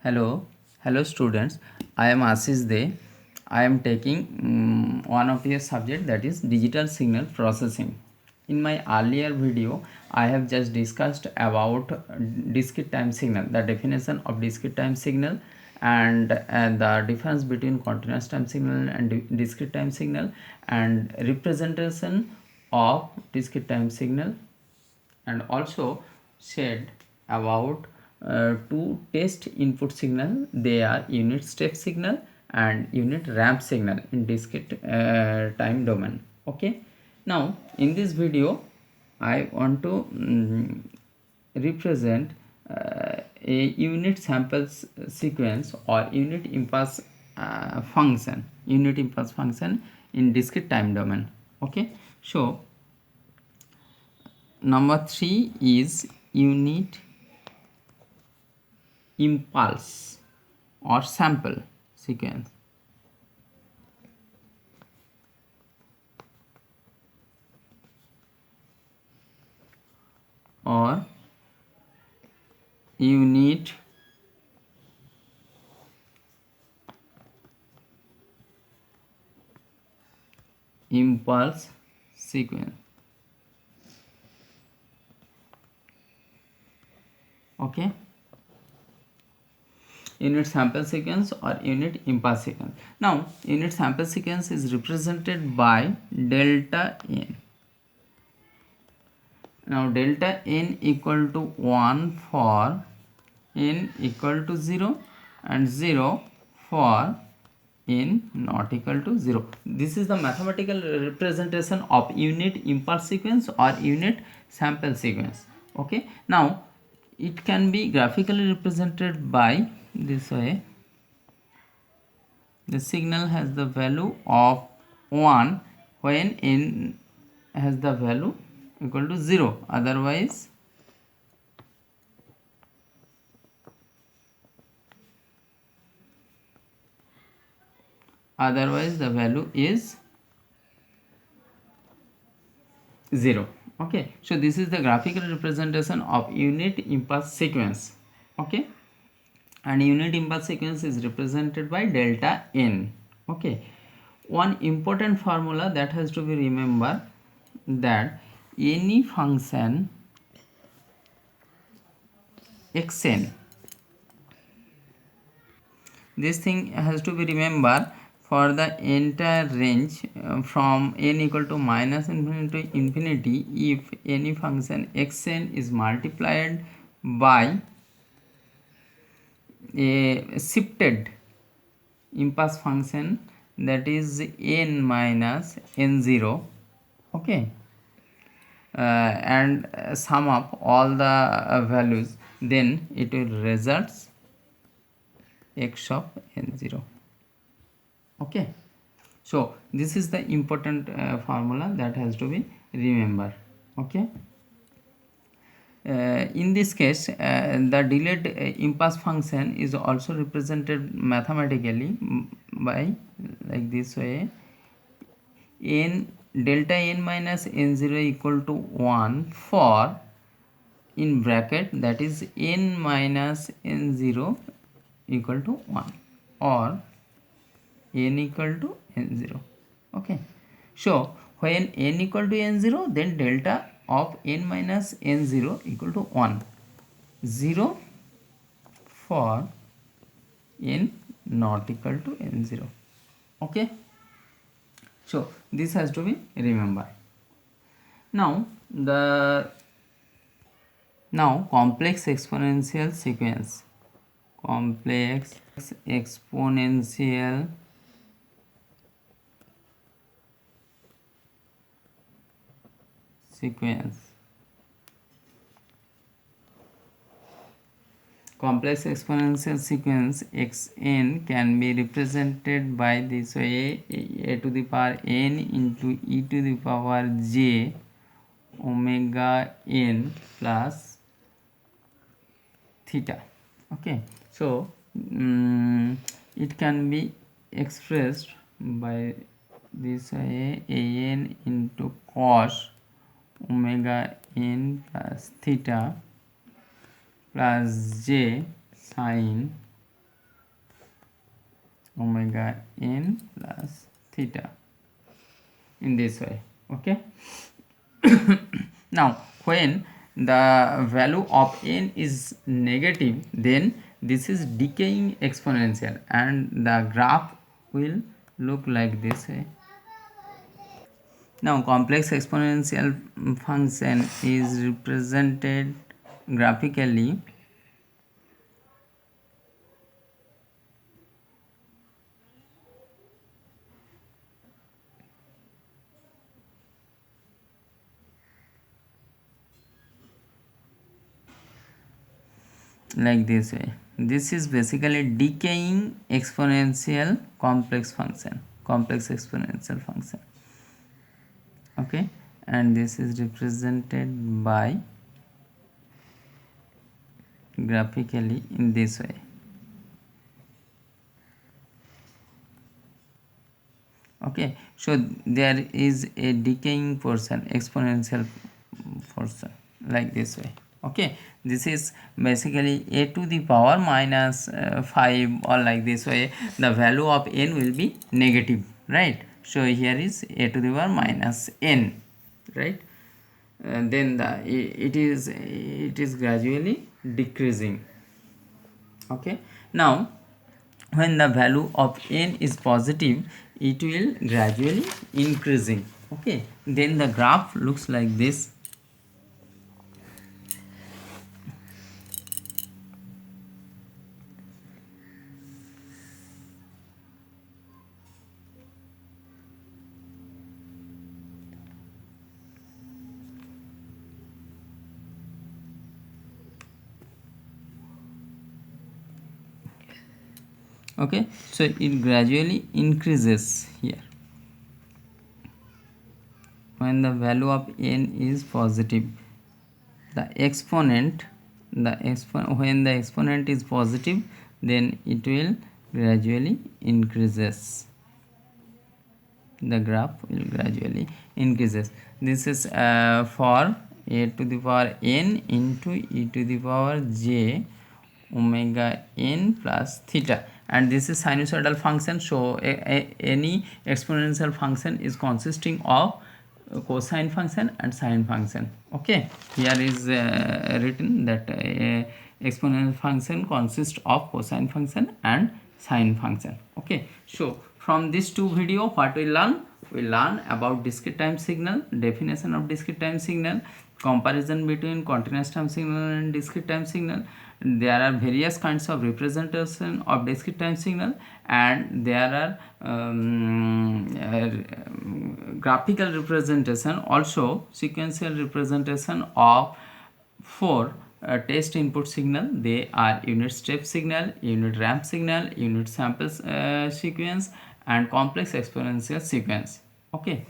Hello students. I am Ashish De. I am taking one of your subject, that is digital signal processing. In my earlier video, I have just discussed about discrete time signal, the definition of discrete time signal, and the difference between continuous time signal and discrete time signal, and representation of discrete time signal, and also said about two test input signal. They are unit step signal and unit ramp signal in discrete time domain. Okay, now in this video I want to represent a unit samples sequence or unit impulse function in discrete time domain. Okay, so number 3 is unit impulse or sample sequence. Or unit impulse sequence. Okay, unit sample sequence or unit impulse sequence. Now unit sample sequence is represented by delta n. Now delta n equal to 1 for n equal to 0 and 0 for n not equal to 0. This is the mathematical representation of unit impulse sequence or unit sample sequence. Okay, now it can be graphically represented by this way. The signal has the value of 1 when n has the value equal to 0, otherwise the value is 0. Okay, so this is the graphical representation of unit impulse sequence. Okay, and unit impulse sequence is represented by delta n. Okay, one important formula that has to be remembered, that any function xn, this thing has to be remembered for the entire range from n equal to minus infinity to infinity. If any function xn is multiplied by a shifted impulse function, that is n minus n0, okay, and sum up all the values, then it will results x of n0. Okay, so this is the important formula that has to be remembered. Okay, in this case the delayed impulse function is also represented mathematically by like this way: n delta n minus n0 equal to 1 for, in bracket, that is n minus n0 equal to 1 or n equal to n0. Okay, so when n equal to n0, then delta of n minus n0 equal to 1, 0 for n not equal to n0. Okay, so this has to be remembered. Now complex exponential sequence. Complex exponential sequence. Complex exponential sequence xn can be represented by this way: a to the power n into e to the power j omega n plus theta. Okay, so it can be expressed by this way: an into cos omega n plus theta plus j sin omega n plus theta in this way. Okay. Now when the value of n is negative, then this is decaying exponential and the graph will look like this way. Now complex exponential function is represented graphically like this way. This is basically decaying exponential complex exponential function. Okay, and this is represented by graphically in this way. Okay, so there is a decaying portion, exponential portion like this way. Okay, this is basically a to the power minus 5 or like this way. The value of n will be negative, right? So here is a to the power minus n, right? Then it is gradually decreasing. Okay, now when the value of n is positive, it will gradually increasing. Okay, then the graph looks like this. Okay, so it gradually increases here when the value of n is positive. The exponent when the exponent is positive, then it will gradually increases. The graph will gradually increases. This is for a to the power n into e to the power j omega n plus theta, and this is sinusoidal function. So any exponential function is consisting of cosine function and sine function. Okay, here is written that exponential function consists of cosine function and sine function. Okay, so from these two video, what we learn about discrete time signal, definition of discrete time signal, comparison between continuous time signal and discrete time signal. There are various kinds of representation of discrete time signal, and there are graphical representation, also sequential representation of four test input signal. They are unit step signal, unit ramp signal, unit sample sequence, and complex exponential sequence. Okay,